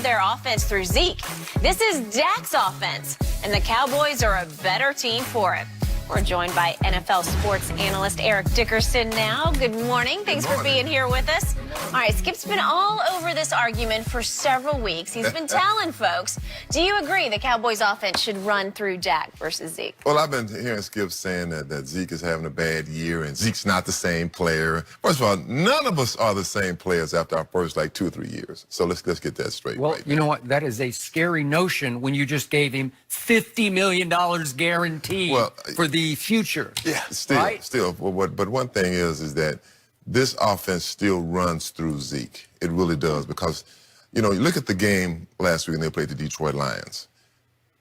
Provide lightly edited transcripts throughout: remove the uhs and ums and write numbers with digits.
their offense through Zeke. This is Dak's offense, and the Cowboys are a better team for it. We're joined by NFL sports analyst Eric Dickerson now. Good morning. Thanks for being here with us. All right, Skip's been all over this argument for several weeks. He's been telling folks, do you agree the Cowboys offense should run through Dak versus Zeke? Well, I've been hearing Skip saying that Zeke is having a bad year and Zeke's not the same player. First of all, none of us are the same players after our first, 2 or 3 years. So let's get that straight. Well, you know what? That is a scary notion when you just gave him $50 million guaranteed for the future. Yeah, still. But one thing is that this offense still runs through Zeke. It really does, because, you look at the game last week when they played the Detroit Lions.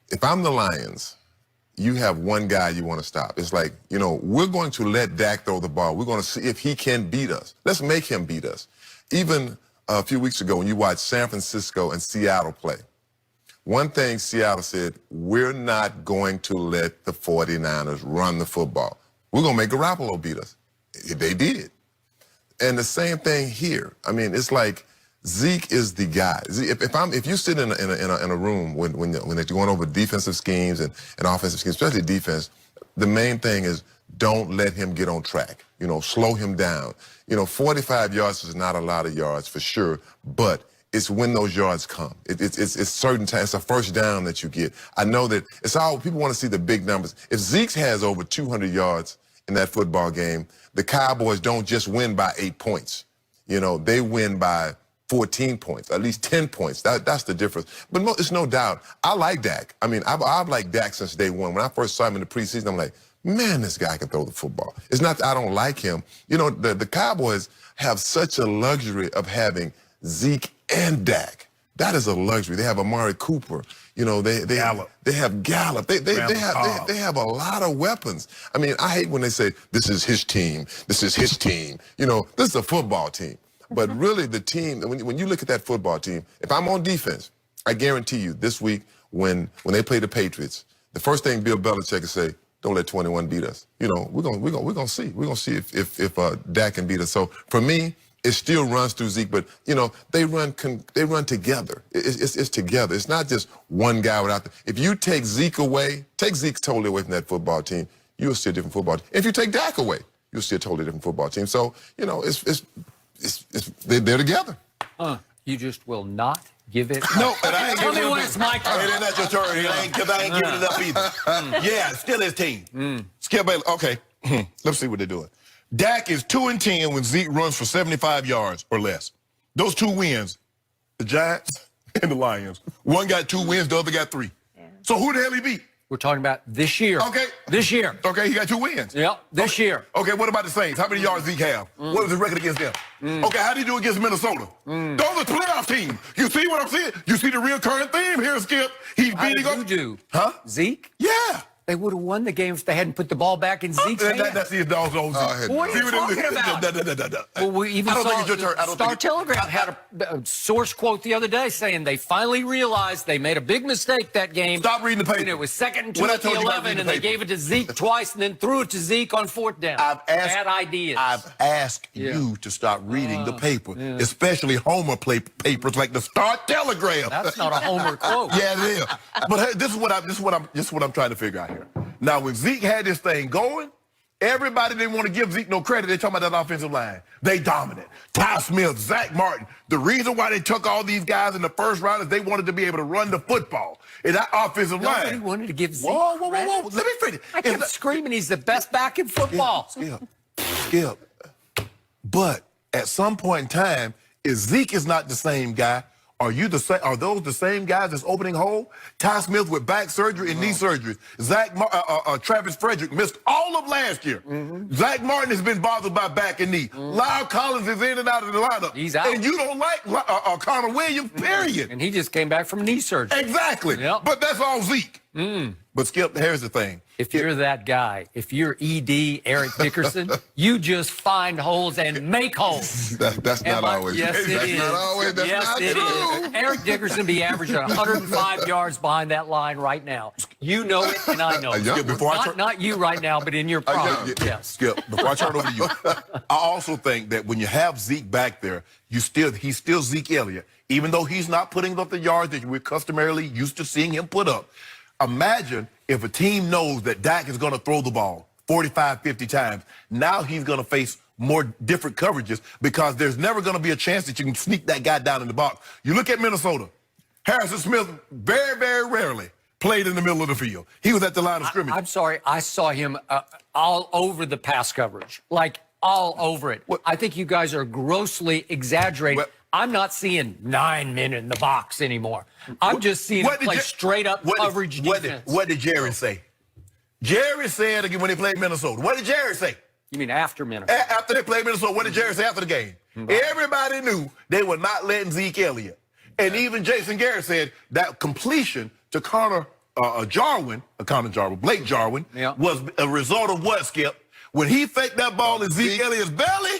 If I'm the Lions, you have one guy you want to stop. It's like, we're going to let Dak throw the ball. We're going to see if he can beat us. Let's make him beat us. Even a few weeks ago when you watched San Francisco and Seattle play, one thing Seattle said, we're not going to let the 49ers run the football. We're going to make Garoppolo beat us. They did. And the same thing here. I mean, it's like Zeke is the guy. If you sit in a room when you're going over defensive schemes and offensive schemes, especially defense, the main thing is don't let him get on track. Slow him down. 45 yards is not a lot of yards for sure, but it's when those yards come. It's certain times. It's a first down that you get. I know that people want to see the big numbers. If Zeke has over 200 yards in that football game, the Cowboys don't just win by 8 points. They win by 14 points, at least 10 points. That's the difference. But it's no doubt. I like Dak. I mean, I've liked Dak since day one. When I first saw him in the preseason, I'm like, man, this guy can throw the football. It's not that I don't like him. The Cowboys have such a luxury of having Zeke and Dak. That is a luxury. They have Amari Cooper. They have Gallup. They have a lot of weapons. I mean, I hate when they say this is his team. This is his team. This is a football team. But really, the team. When you look at that football team, if I'm on defense, I guarantee you this week when they play the Patriots, the first thing Bill Belichick will say, don't let 21 beat us. We're gonna see. We're gonna see if Dak can beat us. So for me, it still runs through Zeke, but they run together. It's together. It's not just one guy without. If you take Zeke totally away from that football team, you'll see a different football team. If you take Dak away, you'll see a totally different football team. So they're together. You just will not give it. No, but I ain't tell me when it's my turn. It ain't not your turn. Because I ain't giving it up either. Yeah, still his team. Skip Bayless. Okay, let's see what they're doing. Dak is 2-10 when Zeke runs for 75 yards or less. Those 2 wins, the Giants and the Lions. One got 2 wins, the other got 3. Yeah. So who the hell he beat? We're talking about this year. Okay. This year. Okay, he got 2 wins. Yep, this year. Okay, what about the Saints? How many yards Zeke have? What was his record against them? Okay, how did he do against Minnesota? Those are playoff teams. You see what I'm saying? You see the real current theme here, Skip? He's beating up. How did you do? Huh? Zeke? Yeah. They would have won the game if they hadn't put the ball back in Zeke's hand. That's his dog's own. What are you talking about? Well, we even saw Star Telegraph had a source quote the other day saying they finally realized they made a big mistake that game. Stop reading the paper. And it was 2nd and 2 at the 11, and they gave it to Zeke twice and then threw it to Zeke on 4th down. Bad ideas. I've asked you to stop reading the paper, especially Homer papers like the Star Telegraph. That's not a Homer quote. Yeah, it is. But this is what I'm trying to figure out here. Now, when Zeke had this thing going, everybody didn't want to give Zeke no credit. They talking about that offensive line. They dominant. Ty Smith, Zach Martin. The reason why they took all these guys in the first round is they wanted to be able to run the football. And that offensive line. Nobody wanted to give Zeke Whoa. Let me finish. I kept screaming he's the best back in football. Skip. But at some point in time, if Zeke is not the same guy, are those the same guys that's opening hole? Ty Smith with back surgery and knee surgery. Travis Frederick missed all of last year. Zach Martin has been bothered by back and knee. Lyle Collins is in and out of the lineup. He's out. And you don't like Connor Williams, period. And he just came back from knee surgery. Exactly. Yep. But that's all Zeke. But Skip, here's the thing. If you're that guy, if you're ED Eric Dickerson, you just find holes and make holes. That's not always. Yes, it is. Not always. That's not true. Eric Dickerson be averaging 105 yards behind that line right now. You know it, and I know it. Skip, not you right now, but in your prime. Yes. Skip, before I turn it over to you, I also think that when you have Zeke back there, he's still Zeke Elliott. even though he's not putting up the yards that we're customarily used to seeing him put up. Imagine if a team knows that Dak is going to throw the ball 45, 50 times. Now he's going to face more different coverages because there's never going to be a chance that you can sneak that guy down in the box. You look at Minnesota. Harrison Smith very, very rarely played in the middle of the field. He was at the line of scrimmage. I'm sorry. I saw him all over the pass coverage, like all over it. I think you guys are grossly exaggerating. I'm not seeing 9 men in the box anymore. I'm just seeing him play straight up coverage defense. What did Jerry say? Jerry said again when they played Minnesota. What did Jerry say? You mean after Minnesota? After they played Minnesota, what did Jerry say after the game? Everybody knew they were not letting Zeke Elliott. And even Jason Garrett said that completion to Blake Jarwin was a result of what, Skip? When he faked that ball in Zeke Elliott's belly,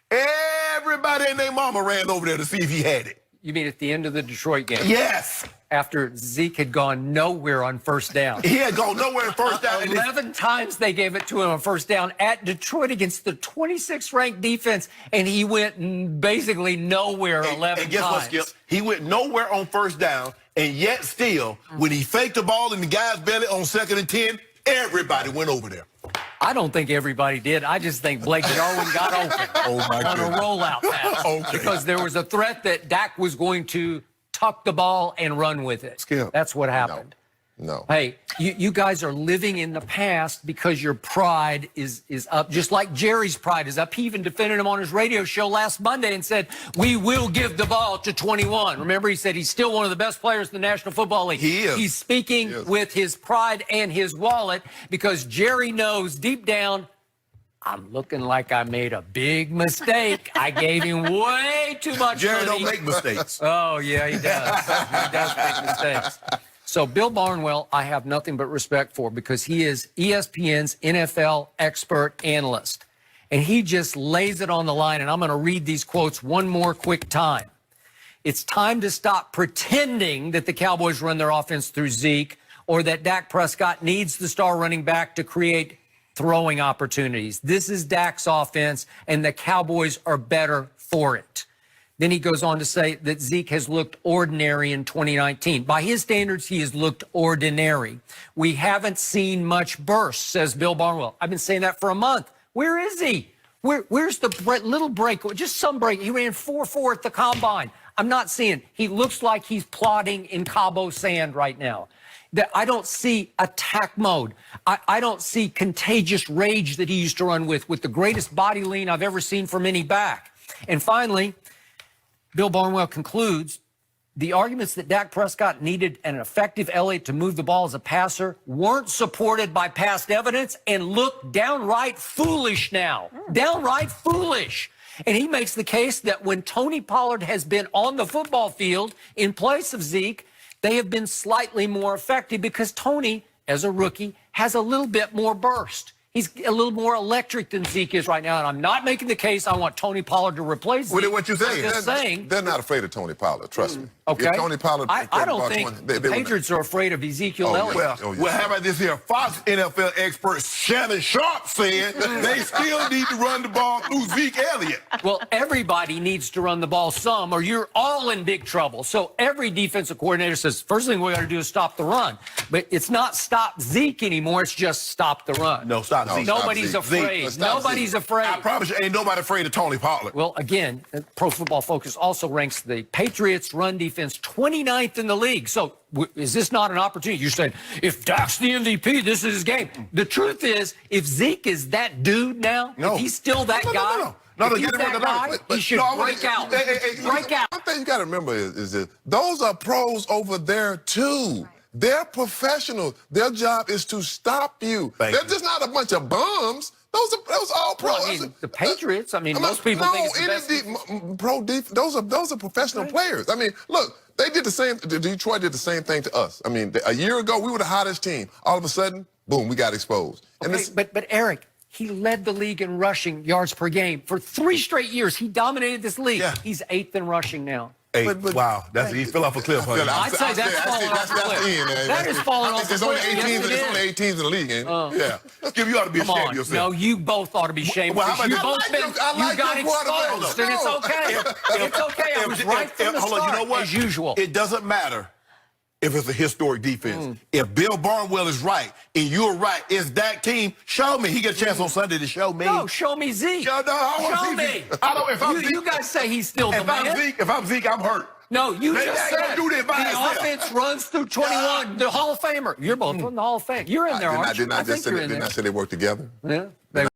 everybody and their mama ran over there to see if he had it. You mean at the end of the Detroit game? Yes. After Zeke had gone nowhere on first down. He had gone nowhere on first down. 11 times they gave it to him on first down at Detroit against the 26th ranked defense, and he went basically nowhere 11 times. And guess what, Skip? He went nowhere on first down, and yet still, when he faked the ball in the guy's belly on 2nd and 10, everybody went over there. I don't think everybody did. I just think Blake Jarwin got open on a rollout pass because there was a threat that Dak was going to tuck the ball and run with it. Skip. That's what happened. No. Hey, you guys are living in the past because your pride is up, just like Jerry's pride is up. He even defended him on his radio show last Monday and said, we will give the ball to 21. Remember, he said he's still one of the best players in the National Football League. He is. He's speaking with his pride and his wallet because Jerry knows deep down, I'm looking like I made a big mistake. I gave him way too much Jerry money. don't make mistakes. Oh, yeah, he does. He does make mistakes. So Bill Barnwell, I have nothing but respect for because he is ESPN's NFL expert analyst. And he just lays it on the line. And I'm going to read these quotes one more quick time. It's time to stop pretending that the Cowboys run their offense through Zeke or that Dak Prescott needs the star running back to create throwing opportunities. This is Dak's offense, and the Cowboys are better for it. Then he goes on to say that Zeke has looked ordinary in 2019. By his standards, he has looked ordinary. We haven't seen much burst, says Bill Barnwell. I've been saying that for a month. Where is he? Where's the little break? Just some break. He ran 4.4 at the combine. I'm not seeing. He looks like he's plodding in Cabo sand right now. I don't see attack mode. I don't see contagious rage that he used to run with the greatest body lean I've ever seen from any back. And finally, Bill Barnwell concludes, the arguments that Dak Prescott needed an effective Elliott to move the ball as a passer weren't supported by past evidence and look downright foolish now. Downright foolish. And he makes the case that when Tony Pollard has been on the football field in place of Zeke, they have been slightly more effective because Tony, as a rookie, has a little bit more burst. He's a little more electric than Zeke is right now, and I'm not making the case I want Tony Pollard to replace Zeke. What you saying? I'm just saying. They're not afraid of Tony Pollard, trust me. Okay. If Tony Pollard, I don't think the Patriots are afraid of Ezekiel Elliott. Well, how about this here? Fox NFL expert Shannon Sharp said they still need to run the ball through Zeke Elliott. Well, everybody needs to run the ball some, or you're all in big trouble. So every defensive coordinator says, first thing we got to do is stop the run. But it's not stop Zeke anymore. It's just stop the run. No, stop Zeke. Nobody's afraid. Nobody's afraid. I promise you, ain't nobody afraid of Tony Pollard. Well, again, Pro Football Focus also ranks the Patriots' run defense 29th in the league. So is this not an opportunity? You're saying, if Dak's the MVP, this is his game. The truth is, if Zeke is that dude now, if he's still that guy, if he's that guy, he should break out. Break out. One thing you got to remember is that those are pros over there, too. They're professionals. Their job is to stop you. They're just not a bunch of bums. Those are all pros. Well, I mean, the Patriots, most people think it's the best. Those are professional players. I mean, look, they did the same. Detroit did the same thing to us. I mean, a year ago, we were the hottest team. All of a sudden, boom, we got exposed. Okay, but Eric, he led the league in rushing yards per game for 3 straight years. He dominated this league. Yeah. He's 8th in rushing now. Hey, wow, he fell off a cliff, honey. I'd say that's falling off the cliff. That is falling off the There's only cliff. 18. Yes, it There's is. only 8 teams in the league, ain't it? Yeah. Skip, you ought to be Come ashamed on. of yourself. No, you both ought to be ashamed Well, because you both I got like your quarterback, exposed, and it's though. okay. It's okay. I was right from the Hold on, start, you know what? as usual. It doesn't matter if it's a historic defense. If Bill Barnwell is right and you're right, it's that team. Show me. He get a chance on Sunday to show me. No, show me Zeke. No, I want Show to see me. Zeke. I don't. If I'm Zeke, You guys say he's still the man. if I'm Zeke, I'm hurt. No, you They just ain't said gonna do that by the itself. offense runs through 21. The Hall of Famer. You're both from the Hall of Fame. You're in there, aren't you? Didn't I just say you're in didn't I there. say they work together? Yeah. They